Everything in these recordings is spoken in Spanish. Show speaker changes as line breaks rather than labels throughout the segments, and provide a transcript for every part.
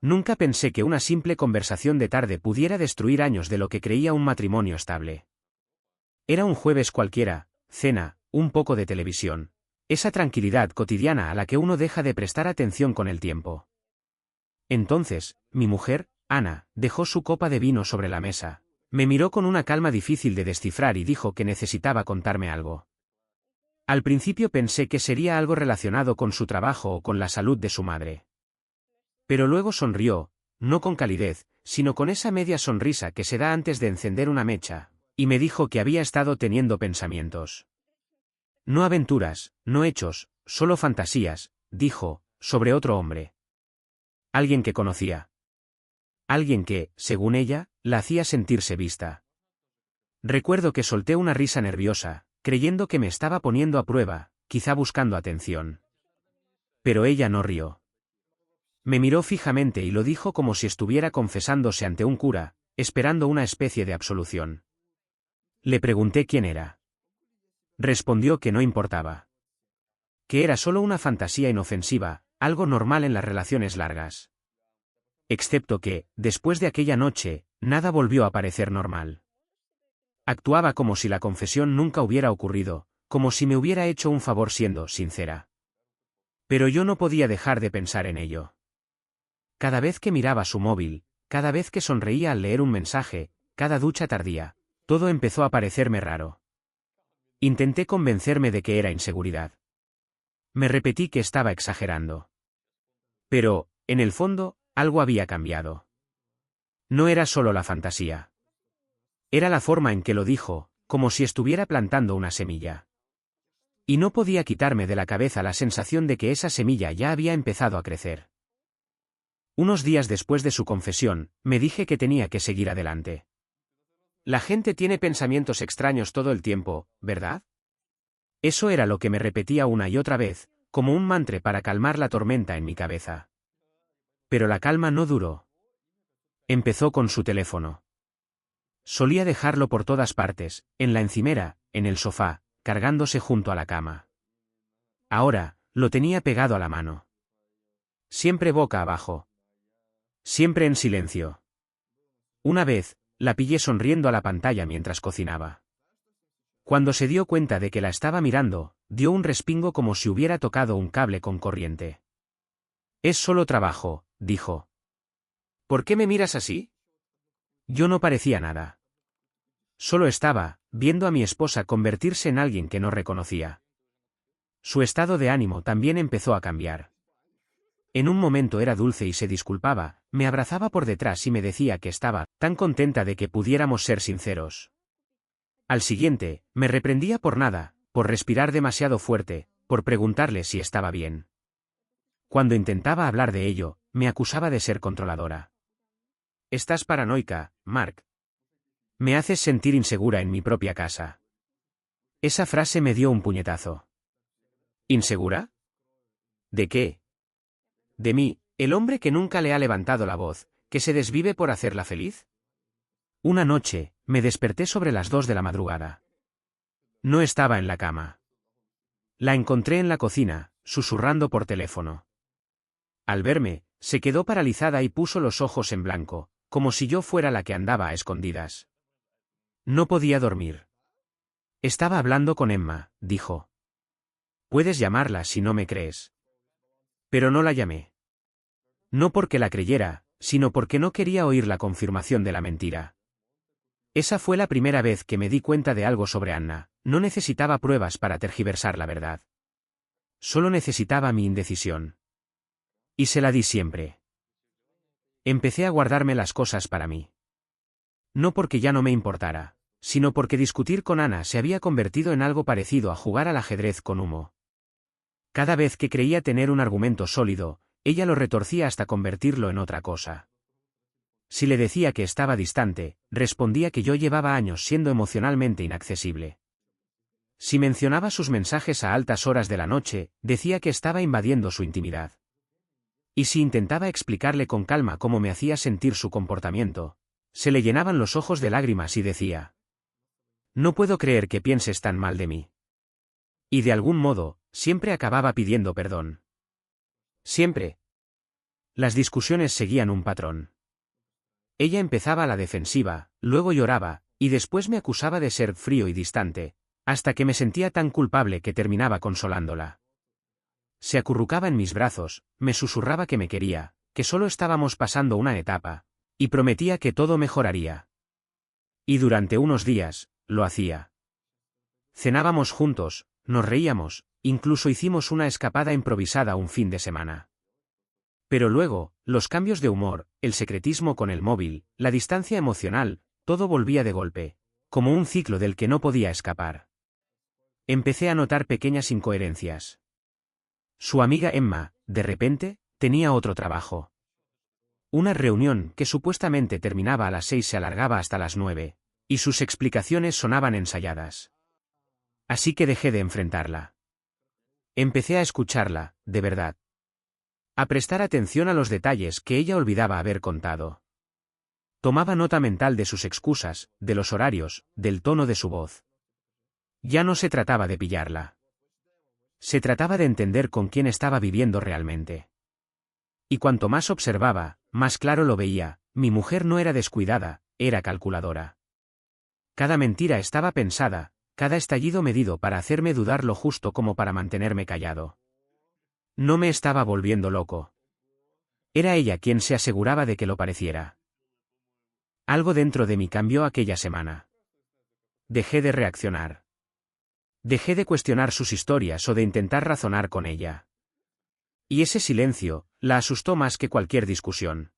Nunca pensé que una simple conversación de tarde pudiera destruir años de lo que creía un matrimonio estable. Era un jueves cualquiera, cena, un poco de televisión. Esa tranquilidad cotidiana a la que uno deja de prestar atención con el tiempo. Entonces, mi mujer, Ana, dejó su copa de vino sobre la mesa. Me miró con una calma difícil de descifrar y dijo que necesitaba contarme algo. Al principio pensé que sería algo relacionado con su trabajo o con la salud de su madre. Pero luego sonrió, no con calidez, sino con esa media sonrisa que se da antes de encender una mecha, y me dijo que había estado teniendo pensamientos. No aventuras, no hechos, solo fantasías, dijo, sobre otro hombre. Alguien que conocía. Alguien que, según ella, la hacía sentirse vista. Recuerdo que solté una risa nerviosa, creyendo que me estaba poniendo a prueba, quizá buscando atención. Pero ella no rió. Me miró fijamente y lo dijo como si estuviera confesándose ante un cura, esperando una especie de absolución. Le pregunté quién era. Respondió que no importaba. Que era solo una fantasía inofensiva, algo normal en las relaciones largas. Excepto que, después de aquella noche, nada volvió a parecer normal. Actuaba como si la confesión nunca hubiera ocurrido, como si me hubiera hecho un favor siendo sincera. Pero yo no podía dejar de pensar en ello. Cada vez que miraba su móvil, cada vez que sonreía al leer un mensaje, cada ducha tardía, todo empezó a parecerme raro. Intenté convencerme de que era inseguridad. Me repetí que estaba exagerando. Pero, en el fondo, algo había cambiado. No era solo la fantasía. Era la forma en que lo dijo, como si estuviera plantando una semilla. Y no podía quitarme de la cabeza la sensación de que esa semilla ya había empezado a crecer. Unos días después de su confesión, me dije que tenía que seguir adelante. La gente tiene pensamientos extraños todo el tiempo, ¿verdad? Eso era lo que me repetía una y otra vez, como un mantra para calmar la tormenta en mi cabeza. Pero la calma no duró. Empezó con su teléfono. Solía dejarlo por todas partes, en la encimera, en el sofá, cargándose junto a la cama. Ahora, lo tenía pegado a la mano. Siempre boca abajo. Siempre en silencio. Una vez, la pillé sonriendo a la pantalla mientras cocinaba. Cuando se dio cuenta de que la estaba mirando, dio un respingo como si hubiera tocado un cable con corriente. Es solo trabajo, dijo. ¿Por qué me miras así? Yo no parecía nada. Solo estaba, viendo a mi esposa convertirse en alguien que no reconocía. Su estado de ánimo también empezó a cambiar. En un momento era dulce y se disculpaba, me abrazaba por detrás y me decía que estaba tan contenta de que pudiéramos ser sinceros. Al siguiente, me reprendía por nada, por respirar demasiado fuerte, por preguntarle si estaba bien. Cuando intentaba hablar de ello, me acusaba de ser controladora. Estás paranoica, Mark. Me haces sentir insegura en mi propia casa. Esa frase me dio un puñetazo. ¿Insegura? ¿De qué? De mí, el hombre que nunca le ha levantado la voz, que se desvive por hacerla feliz. Una noche, me desperté sobre las 2 de la madrugada. No estaba en la cama. La encontré en la cocina, susurrando por teléfono. Al verme, se quedó paralizada y puso los ojos en blanco, como si yo fuera la que andaba a escondidas. No podía dormir. Estaba hablando con Emma, dijo. Puedes llamarla si no me crees. Pero no la llamé. No porque la creyera, sino porque no quería oír la confirmación de la mentira. Esa fue la primera vez que me di cuenta de algo sobre Anna, no necesitaba pruebas para tergiversar la verdad. Solo necesitaba mi indecisión. Y se la di siempre. Empecé a guardarme las cosas para mí. No porque ya no me importara, sino porque discutir con Ana se había convertido en algo parecido a jugar al ajedrez con humo. Cada vez que creía tener un argumento sólido, ella lo retorcía hasta convertirlo en otra cosa. Si le decía que estaba distante, respondía que yo llevaba años siendo emocionalmente inaccesible. Si mencionaba sus mensajes a altas horas de la noche, decía que estaba invadiendo su intimidad. Y si intentaba explicarle con calma cómo me hacía sentir su comportamiento, se le llenaban los ojos de lágrimas y decía: no puedo creer que pienses tan mal de mí. Y de algún modo, siempre acababa pidiendo perdón. Siempre. Las discusiones seguían un patrón. Ella empezaba a la defensiva, luego lloraba, y después me acusaba de ser frío y distante, hasta que me sentía tan culpable que terminaba consolándola. Se acurrucaba en mis brazos, me susurraba que me quería, que solo estábamos pasando una etapa, y prometía que todo mejoraría. Y durante unos días, lo hacía. Cenábamos juntos, nos reíamos, incluso hicimos una escapada improvisada un fin de semana. Pero luego, los cambios de humor, el secretismo con el móvil, la distancia emocional, todo volvía de golpe, como un ciclo del que no podía escapar. Empecé a notar pequeñas incoherencias. Su amiga Emma, de repente, tenía otro trabajo. Una reunión que supuestamente terminaba a las 6 se alargaba hasta las 9, y sus explicaciones sonaban ensayadas. Así que dejé de enfrentarla. Empecé a escucharla, de verdad. A prestar atención a los detalles que ella olvidaba haber contado. Tomaba nota mental de sus excusas, de los horarios, del tono de su voz. Ya no se trataba de pillarla. Se trataba de entender con quién estaba viviendo realmente. Y cuanto más observaba, más claro lo veía, mi mujer no era descuidada, era calculadora. Cada mentira estaba pensada, cada estallido medido para hacerme dudar lo justo como para mantenerme callado. No me estaba volviendo loco. Era ella quien se aseguraba de que lo pareciera. Algo dentro de mí cambió aquella semana. Dejé de reaccionar. Dejé de cuestionar sus historias o de intentar razonar con ella. Y ese silencio, la asustó más que cualquier discusión.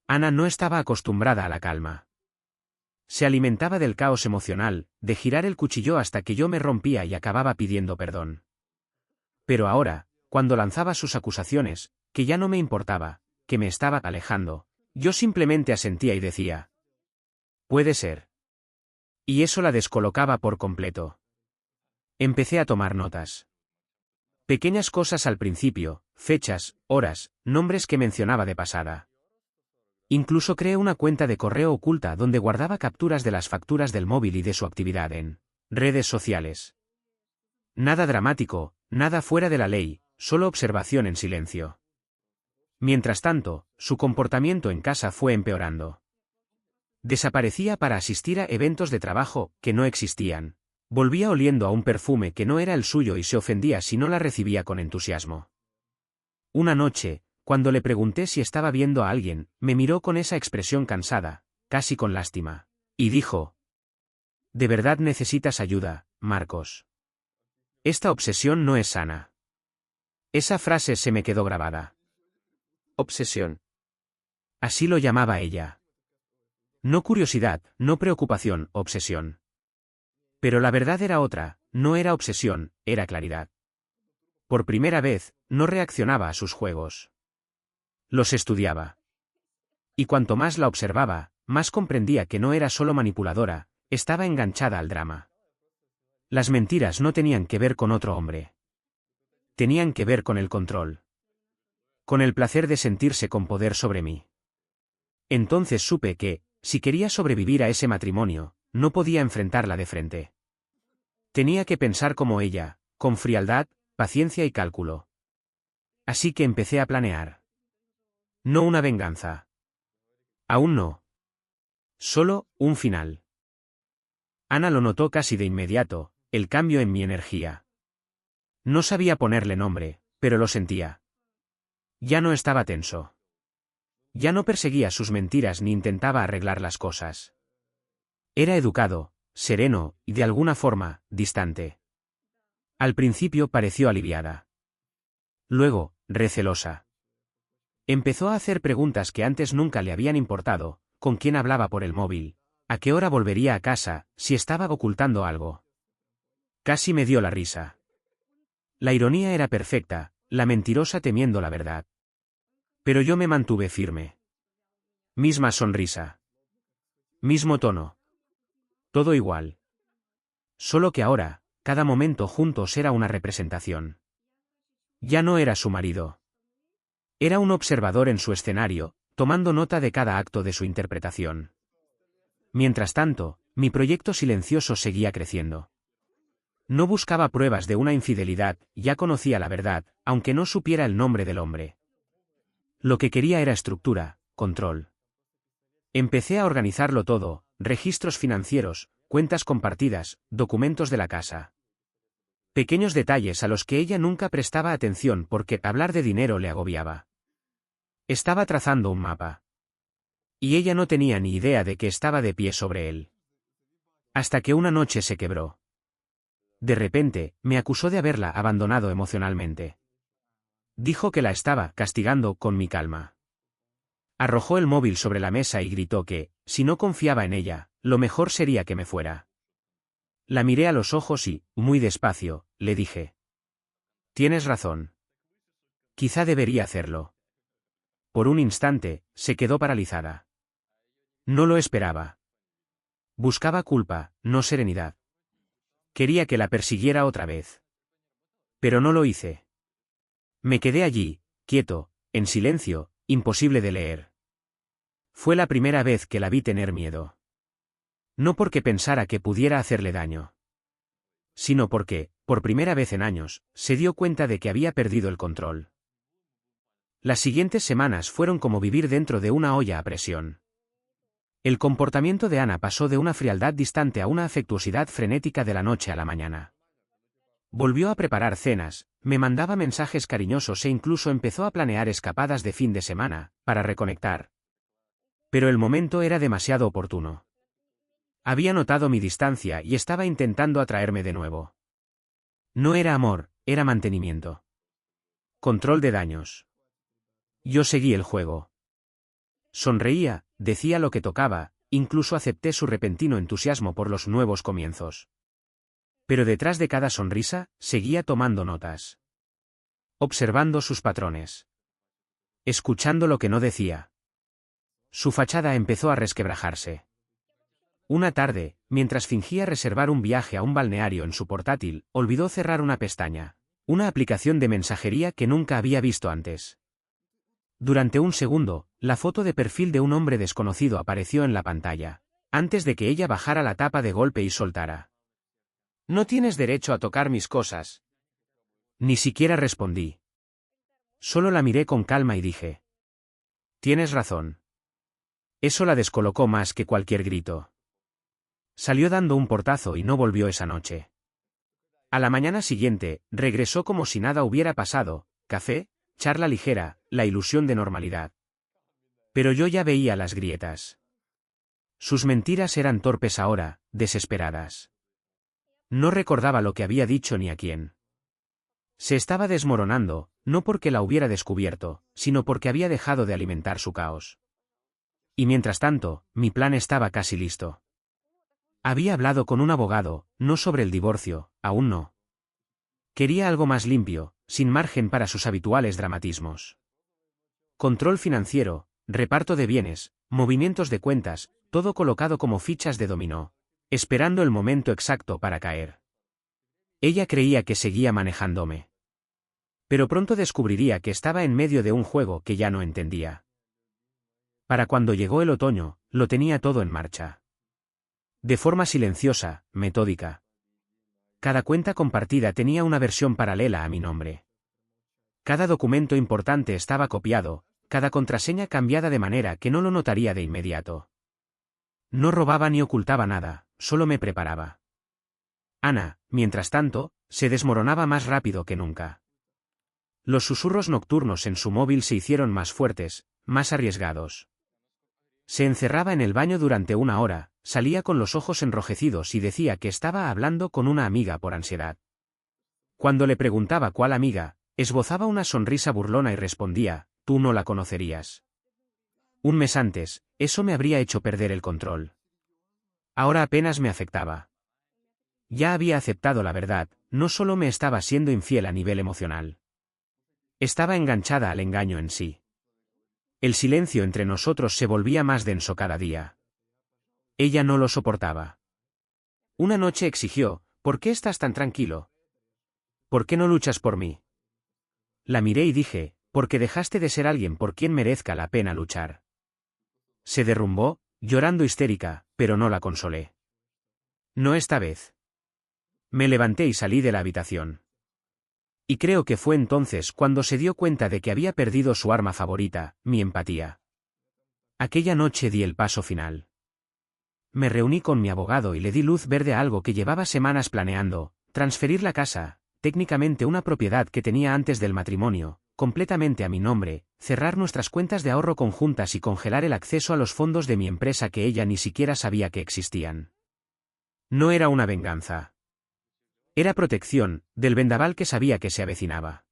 Ana no estaba acostumbrada a la calma. Se alimentaba del caos emocional, de girar el cuchillo hasta que yo me rompía y acababa pidiendo perdón. Pero ahora, cuando lanzaba sus acusaciones, que ya no me importaba, que me estaba alejando, yo simplemente asentía y decía: puede ser. Y eso la descolocaba por completo. Empecé a tomar notas. Pequeñas cosas al principio, fechas, horas, nombres que mencionaba de pasada. Incluso creé una cuenta de correo oculta donde guardaba capturas de las facturas del móvil y de su actividad en redes sociales. Nada dramático, nada fuera de la ley, solo observación en silencio. Mientras tanto, su comportamiento en casa fue empeorando. Desaparecía para asistir a eventos de trabajo que no existían. Volvía oliendo a un perfume que no era el suyo y se ofendía si no la recibía con entusiasmo. Una noche, cuando le pregunté si estaba viendo a alguien, me miró con esa expresión cansada, casi con lástima, y dijo: ¿de verdad necesitas ayuda, Marcos? Esta obsesión no es sana. Esa frase se me quedó grabada. Obsesión. Así lo llamaba ella. No curiosidad, no preocupación, obsesión. Pero la verdad era otra, no era obsesión, era claridad. Por primera vez, no reaccionaba a sus juegos. Los estudiaba. Y cuanto más la observaba, más comprendía que no era solo manipuladora, estaba enganchada al drama. Las mentiras no tenían que ver con otro hombre. Tenían que ver con el control. Con el placer de sentirse con poder sobre mí. Entonces supe que, si quería sobrevivir a ese matrimonio, no podía enfrentarla de frente. Tenía que pensar como ella, con frialdad, paciencia y cálculo. Así que empecé a planear. No una venganza. Aún no. Solo, un final. Ana lo notó casi de inmediato, el cambio en mi energía. No sabía ponerle nombre, pero lo sentía. Ya no estaba tenso. Ya no perseguía sus mentiras ni intentaba arreglar las cosas. Era educado, sereno, y de alguna forma, distante. Al principio pareció aliviada. Luego, recelosa. Empezó a hacer preguntas que antes nunca le habían importado: con quién hablaba por el móvil, a qué hora volvería a casa, si estaba ocultando algo. Casi me dio la risa. La ironía era perfecta, la mentirosa temiendo la verdad. Pero yo me mantuve firme. Misma sonrisa. Mismo tono. Todo igual. Solo que ahora, cada momento juntos era una representación. Ya no era su marido. Era un observador en su escenario, tomando nota de cada acto de su interpretación. Mientras tanto, mi proyecto silencioso seguía creciendo. No buscaba pruebas de una infidelidad, ya conocía la verdad, aunque no supiera el nombre del hombre. Lo que quería era estructura, control. Empecé a organizarlo todo, registros financieros, cuentas compartidas, documentos de la casa. Pequeños detalles a los que ella nunca prestaba atención porque hablar de dinero le agobiaba. Estaba trazando un mapa. Y ella no tenía ni idea de que estaba de pie sobre él. Hasta que una noche se quebró. De repente, me acusó de haberla abandonado emocionalmente. Dijo que la estaba castigando con mi calma. Arrojó el móvil sobre la mesa y gritó que, si no confiaba en ella, lo mejor sería que me fuera. La miré a los ojos y, muy despacio, le dije. Tienes razón. Quizá debería hacerlo. Por un instante, se quedó paralizada. No lo esperaba. Buscaba culpa, no serenidad. Quería que la persiguiera otra vez. Pero no lo hice. Me quedé allí, quieto, en silencio, imposible de leer. Fue la primera vez que la vi tener miedo. No porque pensara que pudiera hacerle daño. Sino porque, por primera vez en años, se dio cuenta de que había perdido el control. Las siguientes semanas fueron como vivir dentro de una olla a presión. El comportamiento de Ana pasó de una frialdad distante a una afectuosidad frenética de la noche a la mañana. Volvió a preparar cenas, me mandaba mensajes cariñosos e incluso empezó a planear escapadas de fin de semana, para reconectar. Pero el momento era demasiado oportuno. Había notado mi distancia y estaba intentando atraerme de nuevo. No era amor, era mantenimiento. Control de daños. Yo seguí el juego. Sonreía, decía lo que tocaba, incluso acepté su repentino entusiasmo por los nuevos comienzos. Pero detrás de cada sonrisa, seguía tomando notas. Observando sus patrones. Escuchando lo que no decía. Su fachada empezó a resquebrajarse. Una tarde, mientras fingía reservar un viaje a un balneario en su portátil, olvidó cerrar una pestaña, una aplicación de mensajería que nunca había visto antes. Durante un segundo, la foto de perfil de un hombre desconocido apareció en la pantalla, antes de que ella bajara la tapa de golpe y soltara. «No tienes derecho a tocar mis cosas». Ni siquiera respondí. Solo la miré con calma y dije. «Tienes razón». Eso la descolocó más que cualquier grito. Salió dando un portazo y no volvió esa noche. A la mañana siguiente, regresó como si nada hubiera pasado, café, charla ligera, la ilusión de normalidad. Pero yo ya veía las grietas. Sus mentiras eran torpes ahora, desesperadas. No recordaba lo que había dicho ni a quién. Se estaba desmoronando, no porque la hubiera descubierto, sino porque había dejado de alimentar su caos. Y mientras tanto, mi plan estaba casi listo. Había hablado con un abogado, no sobre el divorcio, aún no. Quería algo más limpio, sin margen para sus habituales dramatismos. Control financiero, reparto de bienes, movimientos de cuentas, todo colocado como fichas de dominó, esperando el momento exacto para caer. Ella creía que seguía manejándome. Pero pronto descubriría que estaba en medio de un juego que ya no entendía. Para cuando llegó el otoño, lo tenía todo en marcha. De forma silenciosa, metódica. Cada cuenta compartida tenía una versión paralela a mi nombre. Cada documento importante estaba copiado, cada contraseña cambiada de manera que no lo notaría de inmediato. No robaba ni ocultaba nada, solo me preparaba. Ana, mientras tanto, se desmoronaba más rápido que nunca. Los susurros nocturnos en su móvil se hicieron más fuertes, más arriesgados. Se encerraba en el baño durante una hora, salía con los ojos enrojecidos y decía que estaba hablando con una amiga por ansiedad. Cuando le preguntaba cuál amiga, esbozaba una sonrisa burlona y respondía, «Tú no la conocerías». Un mes antes, eso me habría hecho perder el control. Ahora apenas me afectaba. Ya había aceptado la verdad, no solo me estaba siendo infiel a nivel emocional. Estaba enganchada al engaño en sí. El silencio entre nosotros se volvía más denso cada día. Ella no lo soportaba. Una noche exigió, «¿Por qué estás tan tranquilo? ¿Por qué no luchas por mí?» La miré y dije, «Porque dejaste de ser alguien por quien merezca la pena luchar». Se derrumbó, llorando histérica, pero no la consolé. No esta vez. Me levanté y salí de la habitación. Y creo que fue entonces cuando se dio cuenta de que había perdido su arma favorita, mi empatía. Aquella noche di el paso final. Me reuní con mi abogado y le di luz verde a algo que llevaba semanas planeando: transferir la casa, técnicamente una propiedad que tenía antes del matrimonio, completamente a mi nombre, cerrar nuestras cuentas de ahorro conjuntas y congelar el acceso a los fondos de mi empresa que ella ni siquiera sabía que existían. No era una venganza. Era protección, del vendaval que sabía que se avecinaba.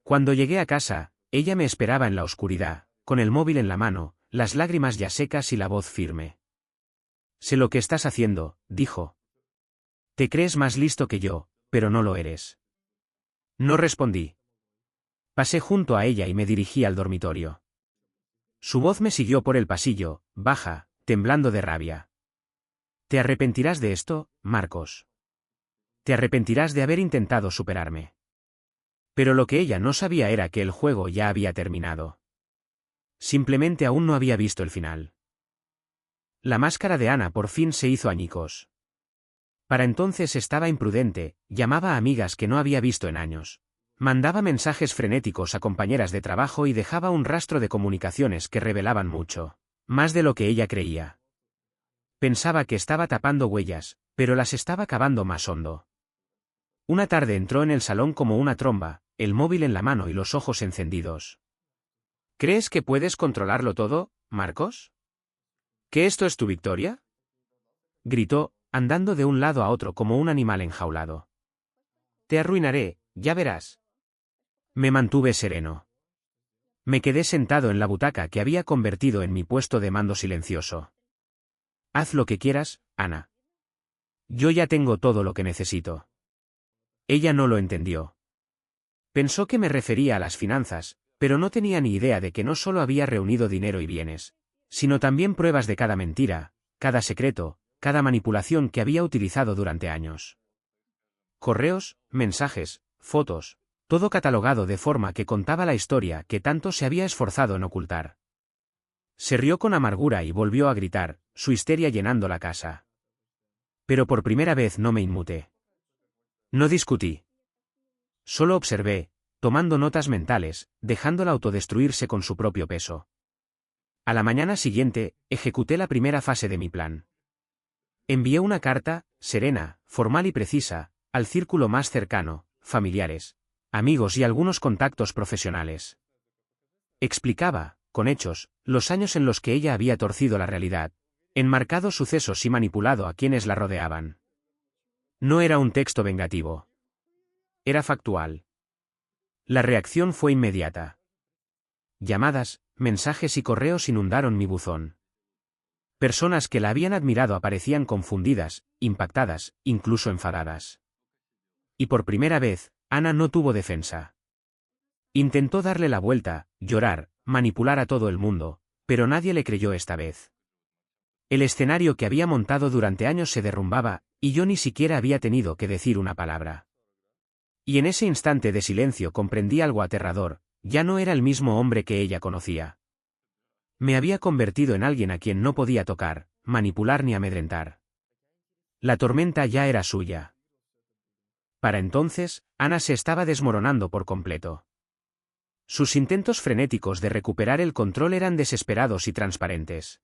Cuando llegué a casa, ella me esperaba en la oscuridad, con el móvil en la mano, las lágrimas ya secas y la voz firme. «Sé lo que estás haciendo», dijo. «Te crees más listo que yo, pero no lo eres». No respondí. Pasé junto a ella y me dirigí al dormitorio. Su voz me siguió por el pasillo, baja, temblando de rabia. «¿Te arrepentirás de esto, Marcos? Te arrepentirás de haber intentado superarme». Pero lo que ella no sabía era que el juego ya había terminado. Simplemente aún no había visto el final. La máscara de Ana por fin se hizo añicos. Para entonces estaba imprudente, llamaba a amigas que no había visto en años. Mandaba mensajes frenéticos a compañeras de trabajo y dejaba un rastro de comunicaciones que revelaban mucho, más de lo que ella creía. Pensaba que estaba tapando huellas, pero las estaba cavando más hondo. Una tarde entró en el salón como una tromba, el móvil en la mano y los ojos encendidos. «¿Crees que puedes controlarlo todo, Marcos? ¿Que esto es tu victoria?», gritó, andando de un lado a otro como un animal enjaulado. «Te arruinaré, ya verás». Me mantuve sereno. Me quedé sentado en la butaca que había convertido en mi puesto de mando silencioso. «Haz lo que quieras, Ana. Yo ya tengo todo lo que necesito». Ella no lo entendió. Pensó que me refería a las finanzas, pero no tenía ni idea de que no solo había reunido dinero y bienes, sino también pruebas de cada mentira, cada secreto, cada manipulación que había utilizado durante años. Correos, mensajes, fotos, todo catalogado de forma que contaba la historia que tanto se había esforzado en ocultar. Se rió con amargura y volvió a gritar, su histeria llenando la casa. Pero por primera vez no me inmuté. No discutí. Solo observé, tomando notas mentales, dejándola autodestruirse con su propio peso. A la mañana siguiente, ejecuté la primera fase de mi plan. Envié una carta, serena, formal y precisa, al círculo más cercano, familiares, amigos y algunos contactos profesionales. Explicaba, con hechos, los años en los que ella había torcido la realidad, enmarcado sucesos y manipulado a quienes la rodeaban. No era un texto vengativo. Era factual. La reacción fue inmediata. Llamadas, mensajes y correos inundaron mi buzón. Personas que la habían admirado aparecían confundidas, impactadas, incluso enfadadas. Y por primera vez, Ana no tuvo defensa. Intentó darle la vuelta, llorar, manipular a todo el mundo, pero nadie le creyó esta vez. El escenario que había montado durante años se derrumbaba, y yo ni siquiera había tenido que decir una palabra. Y en ese instante de silencio comprendí algo aterrador: ya no era el mismo hombre que ella conocía. Me había convertido en alguien a quien no podía tocar, manipular ni amedrentar. La tormenta ya era suya. Para entonces, Ana se estaba desmoronando por completo. Sus intentos frenéticos de recuperar el control eran desesperados y transparentes.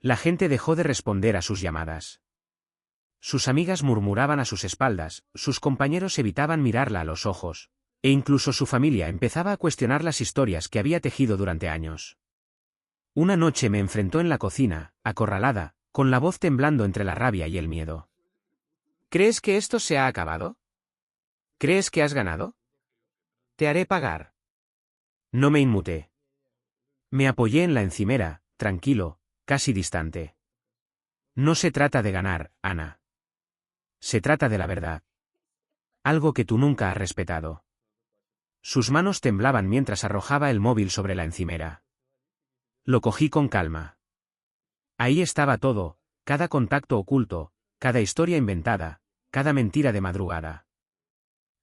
La gente dejó de responder a sus llamadas. Sus amigas murmuraban a sus espaldas, sus compañeros evitaban mirarla a los ojos, e incluso su familia empezaba a cuestionar las historias que había tejido durante años. Una noche me enfrentó en la cocina, acorralada, con la voz temblando entre la rabia y el miedo. «¿Crees que esto se ha acabado? ¿Crees que has ganado? Te haré pagar». No me inmuté. Me apoyé en la encimera, tranquilo, casi distante. «No se trata de ganar, Ana. Se trata de la verdad. Algo que tú nunca has respetado». Sus manos temblaban mientras arrojaba el móvil sobre la encimera. Lo cogí con calma. Ahí estaba todo, cada contacto oculto, cada historia inventada, cada mentira de madrugada.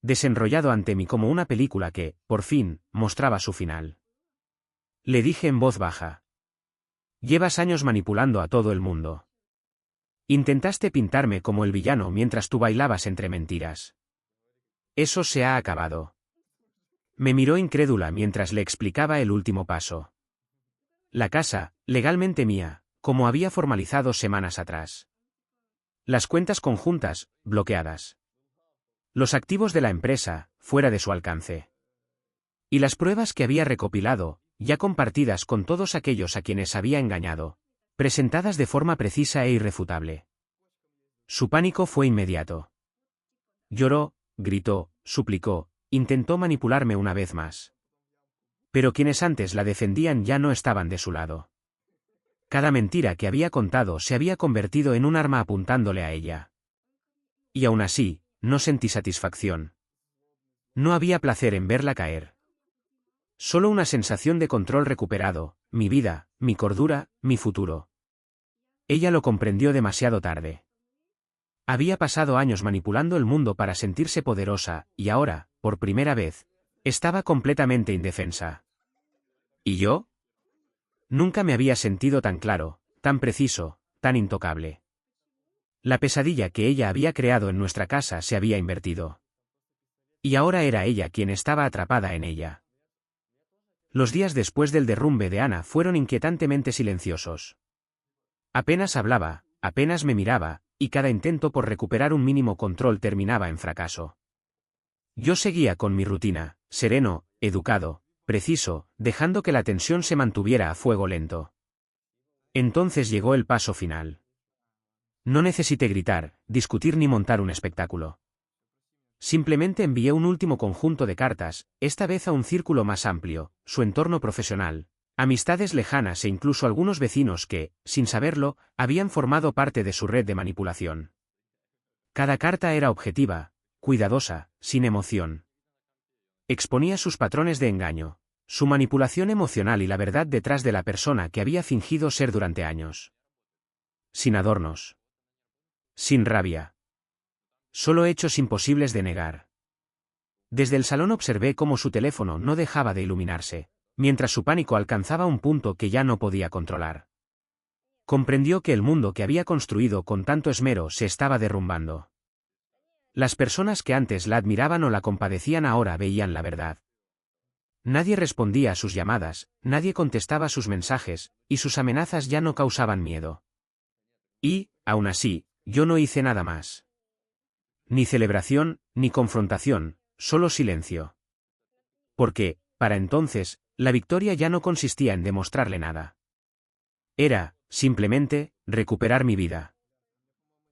Desenrollado ante mí como una película que, por fin, mostraba su final. Le dije en voz baja: «Llevas años manipulando a todo el mundo. Intentaste pintarme como el villano mientras tú bailabas entre mentiras. Eso se ha acabado. Me miró incrédula mientras le explicaba el último paso. La casa, legalmente mía, como había formalizado semanas atrás. Las cuentas conjuntas, bloqueadas. Los activos de la empresa, fuera de su alcance. Y las pruebas que había recopilado, ya compartidas con todos aquellos a quienes había engañado, presentadas de forma precisa e irrefutable. Su pánico fue inmediato. Lloró, gritó, suplicó, intentó manipularme una vez más. Pero quienes antes la defendían ya no estaban de su lado. Cada mentira que había contado se había convertido en un arma apuntándole a ella. Y aún así, no sentí satisfacción. No había placer en verla caer. Solo una sensación de control recuperado, mi vida, mi cordura, mi futuro. Ella lo comprendió demasiado tarde. Había pasado años manipulando el mundo para sentirse poderosa, y ahora, por primera vez, estaba completamente indefensa. ¿Y yo? Nunca me había sentido tan claro, tan preciso, tan intocable. La pesadilla que ella había creado en nuestra casa se había invertido. Y ahora era ella quien estaba atrapada en ella. Los días después del derrumbe de Ana fueron inquietantemente silenciosos. Apenas hablaba, apenas me miraba, y cada intento por recuperar un mínimo control terminaba en fracaso. Yo seguía con mi rutina, sereno, educado, preciso, dejando que la tensión se mantuviera a fuego lento. Entonces llegó el paso final. No necesité gritar, discutir ni montar un espectáculo. Simplemente envié un último conjunto de cartas, esta vez a un círculo más amplio, su entorno profesional, amistades lejanas e incluso algunos vecinos que, sin saberlo, habían formado parte de su red de manipulación. Cada carta era objetiva, cuidadosa, sin emoción. Exponía sus patrones de engaño, su manipulación emocional y la verdad detrás de la persona que había fingido ser durante años. Sin adornos. Sin rabia. Solo hechos imposibles de negar. Desde el salón observé cómo su teléfono no dejaba de iluminarse, mientras su pánico alcanzaba un punto que ya no podía controlar. Comprendió que el mundo que había construido con tanto esmero se estaba derrumbando. Las personas que antes la admiraban o la compadecían ahora veían la verdad. Nadie respondía a sus llamadas, nadie contestaba sus mensajes, y sus amenazas ya no causaban miedo. Y, aún así, yo no hice nada más. Ni celebración, ni confrontación, solo silencio. Porque, para entonces, la victoria ya no consistía en demostrarle nada. Era, simplemente, recuperar mi vida.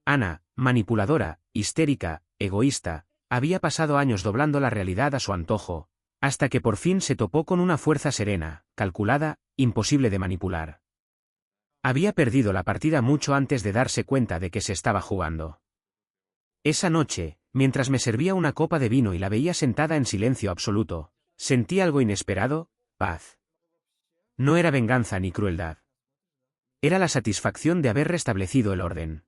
Ana, manipuladora, histérica, egoísta, había pasado años doblando la realidad a su antojo, hasta que por fin se topó con una fuerza serena, calculada, imposible de manipular. Había perdido la partida mucho antes de darse cuenta de que se estaba jugando. Esa noche, mientras me servía una copa de vino y la veía sentada en silencio absoluto, sentí algo inesperado, paz. No era venganza ni crueldad. Era la satisfacción de haber restablecido el orden.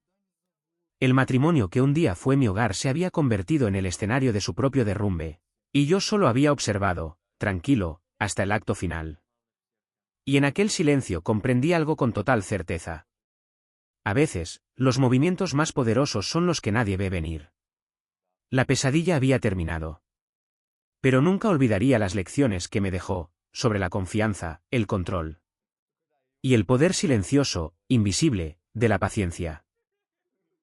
El matrimonio que un día fue mi hogar se había convertido en el escenario de su propio derrumbe, y yo solo había observado, tranquilo, hasta el acto final. Y en aquel silencio comprendí algo con total certeza. A veces, los movimientos más poderosos son los que nadie ve venir. La pesadilla había terminado. Pero nunca olvidaría las lecciones que me dejó, sobre la confianza, el control. Y el poder silencioso, invisible, de la paciencia.